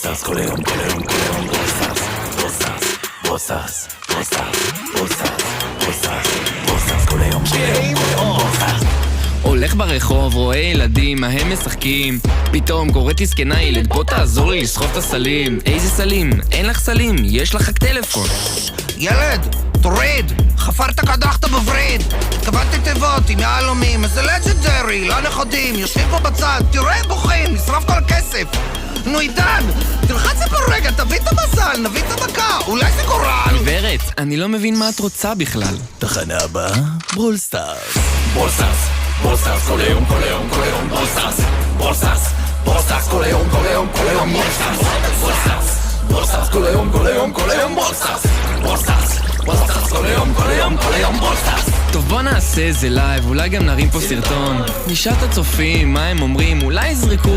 בוסס כל היום, כל היום, כל היום, בוסס, בוסס, בוסס, בוסס, בוסס, בוסס, בוסס כל היום, כל היום, כל היום, בוסס. הולך ברחוב, רואה ילדים, מה הם משחקים. פתאום קוראת לי זקנה, ילד בוא תעזור לי לסחוב את הסלים. איזה סלים? אין לך סלים, יש לך רק טלפון. ילד, תוריד, חפרת קדחת בווריד. התכוונתי תיבות עם יהלומים, איזה לג'נדרי, לא נכודים, יושבים פה בצד, תראה הם בוכים, נשרף כל הכסף. נו עידן, תלחץ את ברגע, תביא את המזל, נביא את המכה, אולי זה גורל. גברת, אני לא מבין מה את רוצה בכלל. תחנה הבאה, ברול סטארס. בוסס, בוסס כל היום, כל היום, כל היום, בוסס, בוסס, בוסס כל היום, כל היום, כל היום, בוסס, בוסס, בוסס כל היום, כל היום, כל היום, בוסס, בוסס, בוסס כל היום, כל היום, כל היום, בוסס. טוב בוא נעשה איזה לייב, אולי גם נרים פה סרטון. נשאל את הצופים, מה הם אומרים, אולי יזרקו